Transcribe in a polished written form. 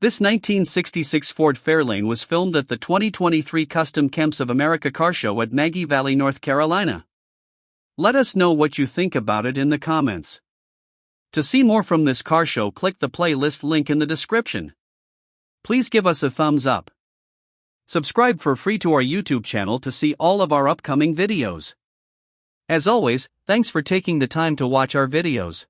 This 1966 Ford Fairlane was filmed at the 2023 Custom Camps of America car show at Maggie Valley, North Carolina. Let us know what you think about it in the comments. To see more from this car show, click the playlist link in the description. Please give us a thumbs up. Subscribe for free to our YouTube channel to see all of our upcoming videos. As always, thanks for taking the time to watch our videos.